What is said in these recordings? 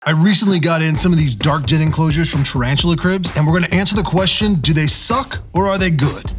I recently got in some of these dark den enclosures from Tarantula cribs, and we're going to answer the question, do they suck or are they good?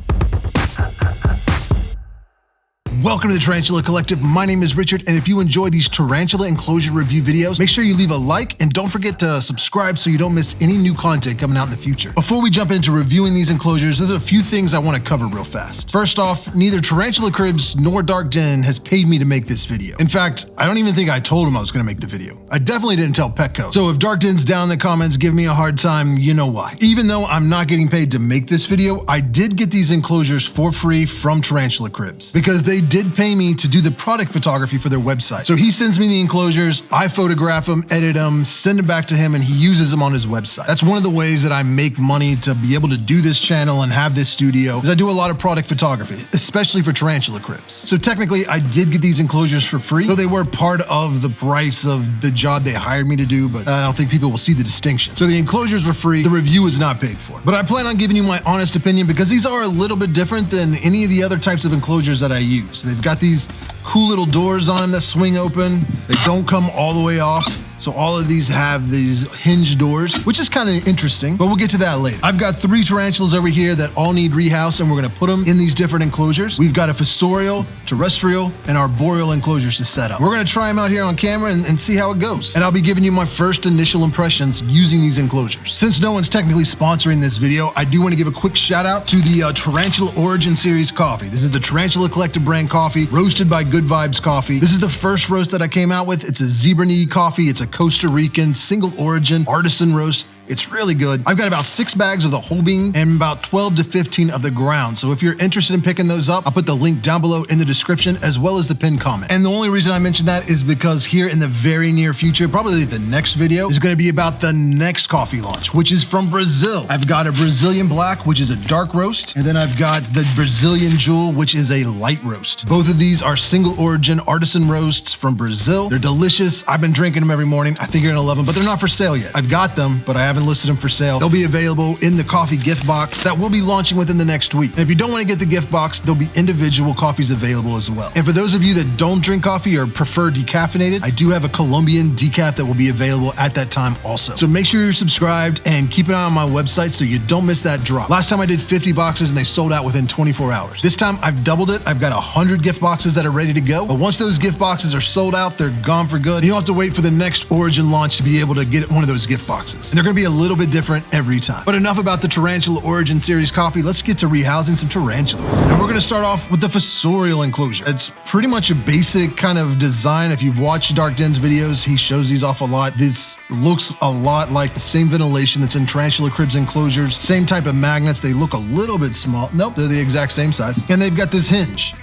Welcome to the Tarantula Collective. My name is Richard, and if you enjoy these Tarantula enclosure review videos, make sure you leave a like and don't forget to subscribe so you don't miss any new content coming out in the future. Before we jump into reviewing these enclosures, there's a few things I want to cover real fast. First off, neither Tarantula Cribs nor Dark Den has paid me to make this video. In fact, I don't even think I told them I was going to make the video. I definitely didn't tell Petco. So if Dark Den's down in the comments, give me a hard time, you know why. Even though I'm not getting paid to make this video, I did get these enclosures for free from Tarantula Cribs because they did pay me to do the product photography for their website. So he sends me the enclosures, I photograph them, edit them, send them back to him, and he uses them on his website. That's one of the ways that I make money to be able to do this channel and have this studio, is I do a lot of product photography, especially for Tarantula Cribs. So technically, I did get these enclosures for free, though they were part of the price of the job they hired me to do, but I don't think people will see the distinction. So the enclosures were free, the review is not paid for. But I plan on giving you my honest opinion because these are a little bit different than any of the other types of enclosures that I use. They've got these cool little doors on them that swing open. They don't come all the way off. So all of these have these hinge doors, which is kind of interesting, but we'll get to that later. I've got 3 tarantulas over here that all need rehouse, and we're gonna put them in these different enclosures. We've got a fossorial, terrestrial, and arboreal enclosures to set up. We're gonna try them out here on camera and see how it goes. And I'll be giving you my first initial impressions using these enclosures. Since no one's technically sponsoring this video, I do wanna give a quick shout out to the Tarantula Origin Series coffee. This is the Tarantula Collective brand coffee, roasted by Good Vibes Coffee. This is the first roast that I came out with. It's a zebra knee coffee. It's a Costa Rican single origin artisan roast. It's really good. I've got about 6 bags of the whole bean and about 12 to 15 of the ground. So if you're interested in picking those up, I'll put the link down below in the description as well as the pinned comment. And the only reason I mention that is because here in the very near future, probably the next video, is going to be about the next coffee launch, which is from Brazil. I've got a Brazilian black, which is a dark roast, and then I've got the Brazilian jewel, which is a light roast. Both of these are single origin artisan roasts from Brazil. They're delicious. I've been drinking them every morning. I think you're gonna love them, but they're not for sale yet. I've got them, but I haven't listed them for sale. They'll be available in the coffee gift box that will be launching within the next week. And if you don't want to get the gift box, there'll be individual coffees available as well. And for those of you that don't drink coffee or prefer decaffeinated, I do have a Colombian decaf that will be available at that time also. So make sure you're subscribed and keep an eye on my website so you don't miss that drop. Last time I did 50 boxes and they sold out within 24 hours. This time I've doubled it. I've got 100 gift boxes that are ready to go. But once those gift boxes are sold out, they're gone for good. You don't have to wait for the next Origin launch to be able to get one of those gift boxes. And they're going to be a little bit different every time. But enough about the Tarantula Origin Series coffee. Let's get to rehousing some tarantulas. And we're going to start off with the fossorial enclosure. It's pretty much a basic kind of design. If you've watched Dark Den's videos, he shows these off a lot. This looks a lot like the same ventilation that's in Tarantula Cribs enclosures. Same type of magnets. They look a little bit small. Nope, they're the exact same size. And they've got this hinge.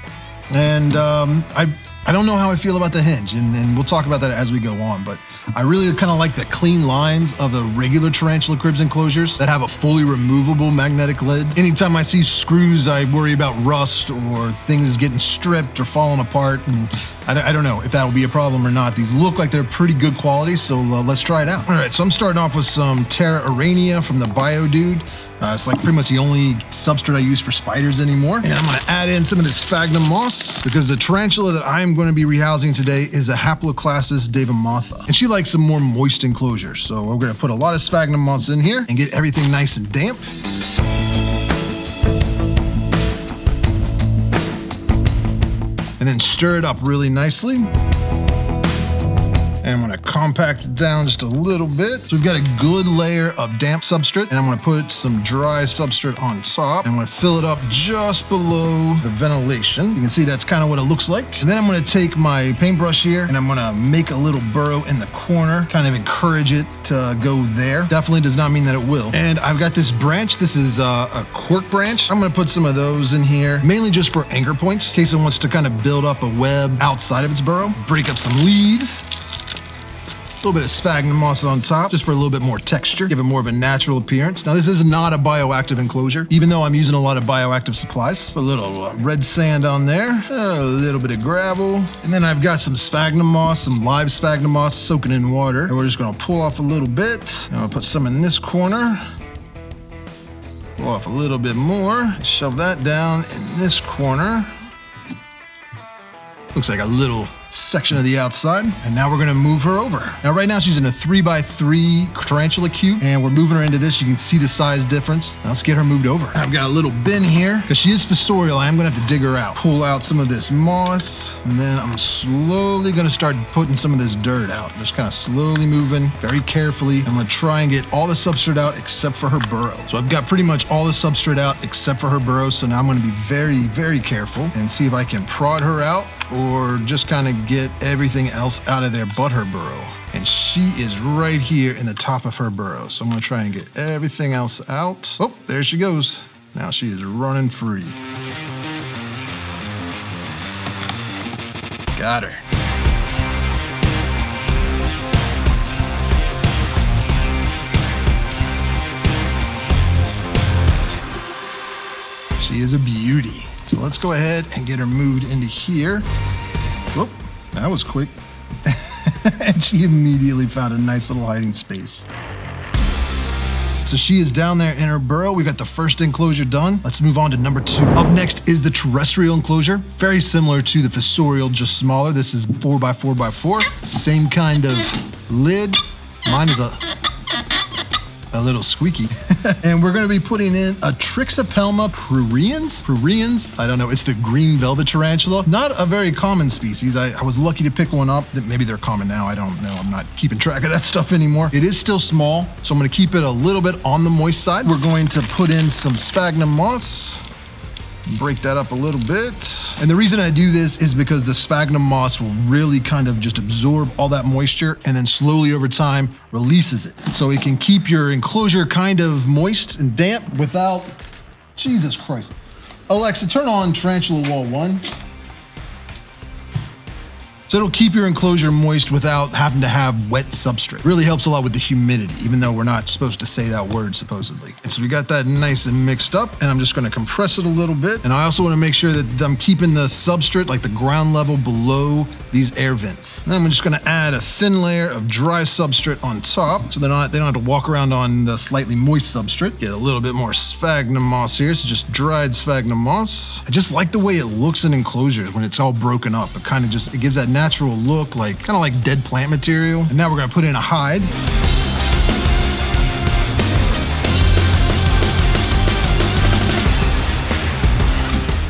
And I don't know how I feel about the hinge, and we'll talk about that as we go on, but I really kind of like the clean lines of the regular Tarantula Cribs enclosures that have a fully removable magnetic lid. Anytime I see screws, I worry about rust or things getting stripped or falling apart, and I don't know if that'll be a problem or not. These look like they're pretty good quality, so let's try it out. All right, so I'm starting off with some Terrestrial from the Bio Dude. It's like pretty much the only substrate I use for spiders anymore. And I'm gonna add in some of this sphagnum moss because the tarantula that I'm gonna be rehousing today is a Haploclastus davamotha. And she likes some more moist enclosures. So we're gonna put a lot of sphagnum moss in here and get everything nice and damp. And then stir it up really nicely. And I'm gonna compact it down just a little bit. So we've got a good layer of damp substrate, and I'm gonna put some dry substrate on top. I'm gonna fill it up just below the ventilation. You can see that's kind of what it looks like. And then I'm gonna take my paintbrush here, and I'm gonna make a little burrow in the corner, kind of encourage it to go there. Definitely does not mean that it will. And I've got this branch. This is a cork branch. I'm gonna put some of those in here, mainly just for anchor points, in case it wants to kind of build up a web outside of its burrow. Break up some leaves. A little bit of sphagnum moss on top, just for a little bit more texture, give it more of a natural appearance. Now, this is not a bioactive enclosure, even though I'm using a lot of bioactive supplies. A little red sand on there, a little bit of gravel, and then I've got some sphagnum moss, some live sphagnum moss soaking in water. And we're just gonna pull off a little bit. And I'll put some in this corner. Pull off a little bit more. Shove that down in this corner. Looks like a little section of the outside. And now we're gonna move her over. Now right now she's in a 3x3 tarantula cube, and we're moving her into this. You can see the size difference. Now let's get her moved over. I've got a little bin here, because she is fossorial. I am gonna have to dig her out. Pull out some of this moss, and then I'm slowly gonna start putting some of this dirt out. Just kind of slowly moving, very carefully. I'm gonna try and get all the substrate out except for her burrow. So I've got pretty much all the substrate out except for her burrow, so now I'm gonna be very, very careful and see if I can prod her out or just kind of get everything else out of there but her burrow. And she is right here in the top of her burrow. So I'm gonna try and get everything else out. Oh, there she goes. Now she is running free. Got her. She is a beauty. So let's go ahead and get her moved into here. Whoop, that was quick. And she immediately found a nice little hiding space. So she is down there in her burrow. We got the first enclosure done. Let's move on to number 2. Up next is the terrestrial enclosure. Very similar to the fossorial, just smaller. This is 4x4x4. Same kind of lid. Mine is a little squeaky. And we're gonna be putting in a Trixapelma pruriens? I don't know, it's the green velvet tarantula. Not a very common species. I was lucky to pick one up. Maybe they're common now, I don't know. I'm not keeping track of that stuff anymore. It is still small, so I'm gonna keep it a little bit on the moist side. We're going to put in some sphagnum moss. Break that up a little bit. And the reason I do this is because the sphagnum moss will really kind of just absorb all that moisture and then slowly over time releases it. So it can keep your enclosure kind of moist and damp without, Jesus Christ. Alexa, turn on Tarantula Wall 1. So it'll keep your enclosure moist without having to have wet substrate. Really helps a lot with the humidity, even though we're not supposed to say that word supposedly. And so we got that nice and mixed up, and I'm just gonna compress it a little bit. And I also wanna make sure that I'm keeping the substrate, like the ground level, below these air vents. And then I'm just gonna add a thin layer of dry substrate on top, so they don't have to walk around on the slightly moist substrate. Get a little bit more sphagnum moss here, so just dried sphagnum moss. I just like the way it looks in enclosures when it's all broken up. It gives that natural look, kind of like dead plant material. And now we're gonna put in a hide.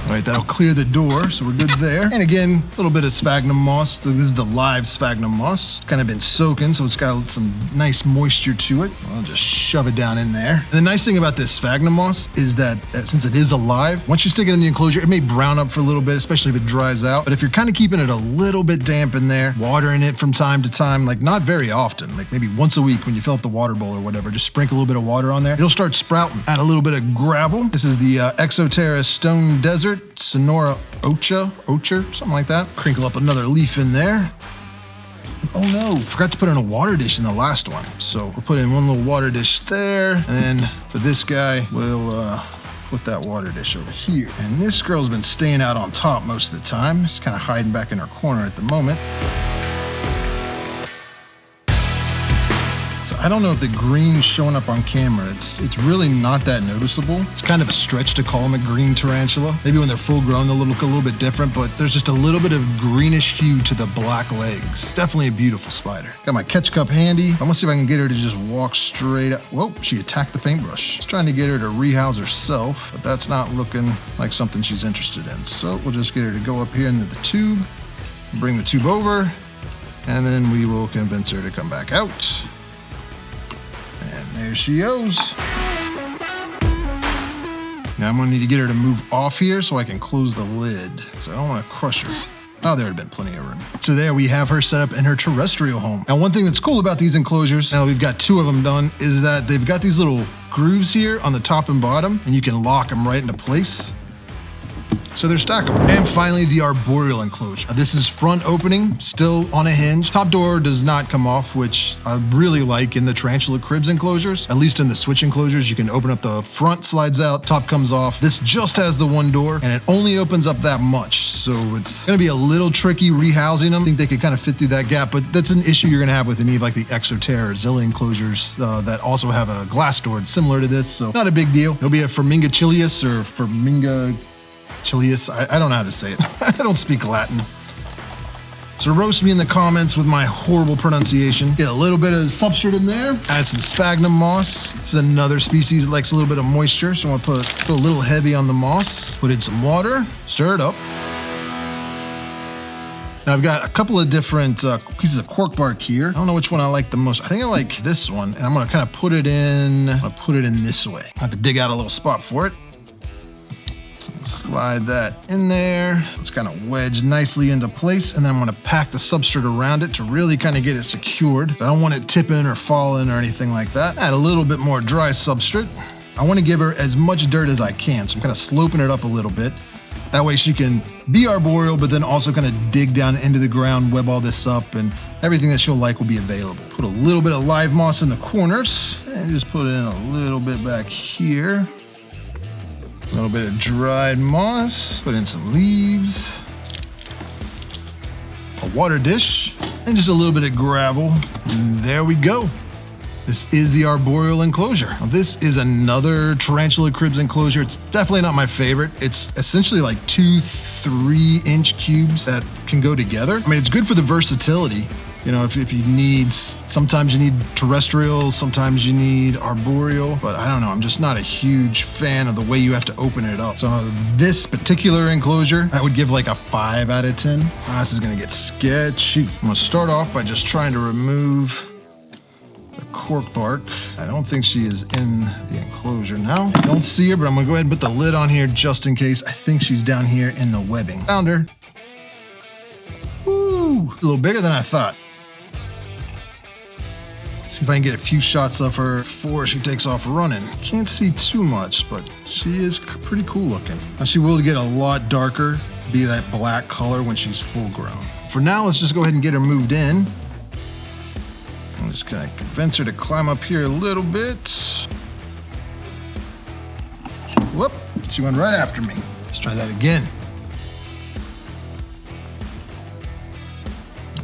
All right, that'll clear the door, so we're good there. And again, a little bit of sphagnum moss. So this is the live sphagnum moss. Kind of been soaking, so it's got some nice moisture to it. I'll just shove it down in there. And the nice thing about this sphagnum moss is that since it is alive, once you stick it in the enclosure, it may brown up for a little bit, especially if it dries out. But if you're kind of keeping it a little bit damp in there, watering it from time to time, like not very often, like maybe once a week when you fill up the water bowl or whatever, just sprinkle a little bit of water on there. It'll start sprouting. Add a little bit of gravel. This is the Exoterra Stone Desert. Sonora Ocher, something like that. Crinkle up another leaf in there. Oh no, forgot to put in a water dish in the last one. So we'll put in one little water dish there. And then for this guy, we'll put that water dish over here. And this girl's been staying out on top most of the time. She's kind of hiding back in her corner at the moment. I don't know if the green's showing up on camera. It's really not that noticeable. It's kind of a stretch to call them a green tarantula. Maybe when they're full grown, they'll look a little bit different, but there's just a little bit of greenish hue to the black legs. Definitely a beautiful spider. Got my catch cup handy. I'm gonna see if I can get her to just walk straight up. Whoa, she attacked the paintbrush. Just trying to get her to rehouse herself, but that's not looking like something she's interested in. So we'll just get her to go up here into the tube, bring the tube over, and then we will convince her to come back out. And there she goes. Now I'm gonna need to get her to move off here so I can close the lid, because I don't want to crush her. Oh, there had been plenty of room. So there we have her set up in her terrestrial home. Now, one thing that's cool about these enclosures, now that we've got 2 of them done, is that they've got these little grooves here on the top and bottom, and you can lock them right into place. So they're stackable. And finally, the Arboreal enclosure. This is front opening, still on a hinge. Top door does not come off, which I really like in the Tarantula Cribs enclosures. At least in the switch enclosures, you can open up the front, slides out, top comes off. This just has the 1 door, and it only opens up that much. So it's gonna be a little tricky rehousing them. I think they could kind of fit through that gap, but that's an issue you're gonna have with any of like the Exoterra or Zilla enclosures that also have a glass door. It's similar to this, so not a big deal. It'll be a Forminga Chilius or Forminga Chilius. I don't know how to say it. I don't speak Latin. So roast me in the comments with my horrible pronunciation. Get a little bit of substrate in there. Add some sphagnum moss. This is another species that likes a little bit of moisture, so I'm gonna put a little heavy on the moss. Put in some water, stir it up. Now I've got a couple of different pieces of cork bark here. I don't know which one I like the most. I think I like this one, and I'm gonna kind of put it in this way. I have to dig out a little spot for it. Slide that in there. It's kind of wedged nicely into place, and then I'm gonna pack the substrate around it to really kind of get it secured. I don't want it tipping or falling or anything like that. Add a little bit more dry substrate. I want to give her as much dirt as I can, so I'm kind of sloping it up a little bit. That way she can be arboreal, but then also kind of dig down into the ground, web all this up, and everything that she'll like will be available. Put a little bit of live moss in the corners, and just put in a little bit back here. A little bit of dried moss, put in some leaves, a water dish, and just a little bit of gravel. And there we go. This is the Arboreal enclosure. Now, this is another tarantula cribs enclosure. It's definitely not my favorite. It's essentially like 2-3 inch cubes that can go together. I mean, it's good for the versatility. You know, if you need, sometimes you need terrestrial, sometimes you need arboreal, but I don't know, I'm just not a huge fan of the way you have to open it up. So this particular enclosure, I would give like a 5 out of 10. This is gonna get sketchy. I'm gonna start off by just trying to remove the cork bark. I don't think she is in the enclosure now. I don't see her, but I'm gonna go ahead and put the lid on here just in case. I think she's down here in the webbing. Found her. Woo, a little bigger than I thought. See if I can get a few shots of her before she takes off running. Can't see too much, but she is pretty cool looking. Now she will get a lot darker, be that black color when she's full grown. For now, let's just go ahead and get her moved in. I'm just gonna convince her to climb up here a little bit. Whoop, she went right after me. Let's try that again.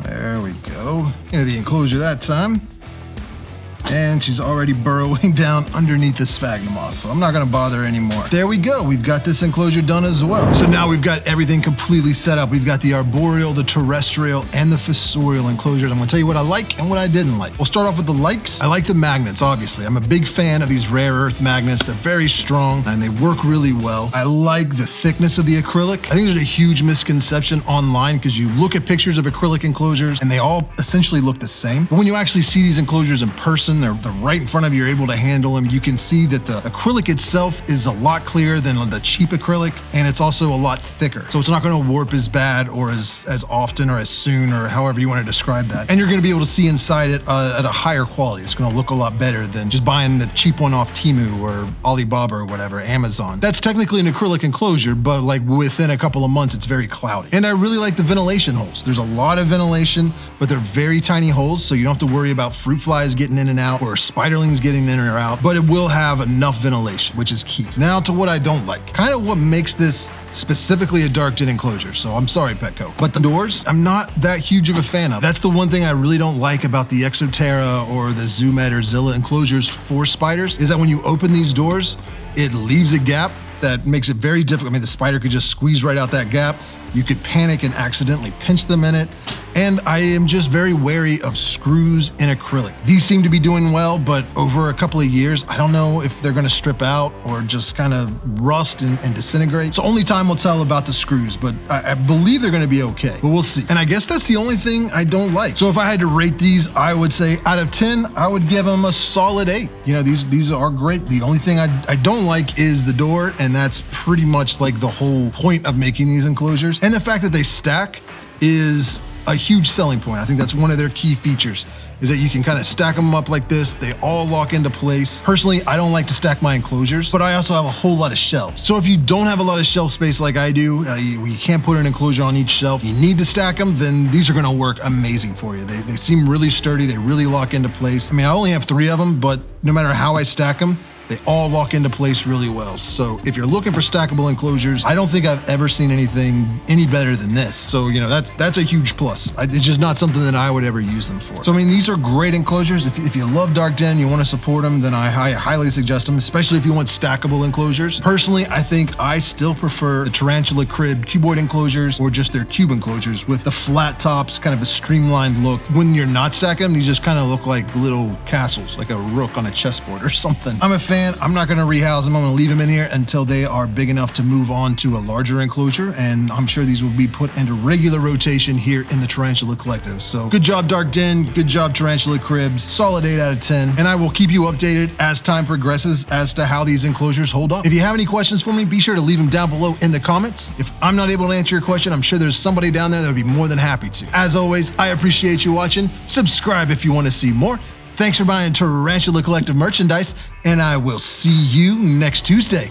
There we go. Into the enclosure that time. And she's already burrowing down underneath the sphagnum moss, so I'm not gonna bother anymore. There we go, we've got this enclosure done as well. So now we've got everything completely set up. We've got the arboreal, the terrestrial, and the fossorial enclosures. I'm gonna tell you what I like and what I didn't like. We'll start off with the likes. I like the magnets, obviously. I'm a big fan of these rare earth magnets. They're very strong and they work really well. I like the thickness of the acrylic. I think there's a huge misconception online because you look at pictures of acrylic enclosures and they all essentially look the same. But when you actually see these enclosures in person, they're right in front of you, you're able to handle them. You can see that the acrylic itself is a lot clearer than the cheap acrylic, and it's also a lot thicker. So it's not gonna warp as bad or as often or as soon or however you wanna describe that. And you're gonna be able to see inside it at a higher quality. It's gonna look a lot better than just buying the cheap one off Temu or Alibaba or whatever, Amazon. That's technically an acrylic enclosure, but like within a couple of months, it's very cloudy. And I really like the ventilation holes. There's a lot of ventilation, but they're very tiny holes, so you don't have to worry about fruit flies getting in and out or spiderlings getting in or out, but it will have enough ventilation, which is key. Now to what I don't like. Kind of what makes this specifically a dark tin enclosure, so I'm sorry, Petco. But the doors, I'm not that huge of a fan of. That's the one thing I really don't like about the Exoterra or the Zoomed or Zilla enclosures for spiders, is that when you open these doors, it leaves a gap that makes it very difficult. I mean, the spider could just squeeze right out that gap. You could panic and accidentally pinch them in it. And I am just very wary of screws in acrylic. These seem to be doing well, but over a couple of years, I don't know if they're gonna strip out or just kind of rust and disintegrate. So only time will tell about the screws, but I believe they're gonna be okay, but we'll see. And I guess that's the only thing I don't like. So if I had to rate these, I would say out of 10, I would give them a solid 8. You know, these are great. The only thing I don't like is the door, and that's pretty much like the whole point of making these enclosures. And the fact that they stack is a huge selling point. I think that's one of their key features, is that you can kind of stack them up like this. They all lock into place. Personally, I don't like to stack my enclosures, but I also have a whole lot of shelves. So if you don't have a lot of shelf space like I do, you can't put an enclosure on each shelf, you need to stack them, then these are gonna work amazing for you. They seem really sturdy, they really lock into place. I mean, I only have 3 of them, but no matter how I stack them, They all lock into place really well. So if you're looking for stackable enclosures, I don't think I've ever seen anything any better than this. So, you know, that's a huge plus. It's just not something that I would ever use them for. So, I mean, these are great enclosures. If you love dark den and you want to support them, then I highly suggest them, especially if you want stackable enclosures. Personally, I think I still prefer the Tarantula crib cuboid enclosures or just their cube enclosures with the flat tops, kind of a streamlined look. When you're not stacking them, these just kind of look like little castles, like a rook on a chessboard or something. I'm a fan. I'm not going to rehouse them. I'm going to leave them in here until they are big enough to move on to a larger enclosure, and I'm sure these will be put into regular rotation here in the Tarantula Collective. So good job, Dark Den. Good job, Tarantula Cribs. Solid 8 out of 10. And I will keep you updated as time progresses as to how these enclosures hold up. If you have any questions for me, be sure to leave them down below in the comments. If I'm not able to answer your question, I'm sure there's somebody down there that would be more than happy to. As always, I appreciate you watching. Subscribe if you want to see more. Thanks for buying Tarantula Collective merchandise, and I will see you next Tuesday.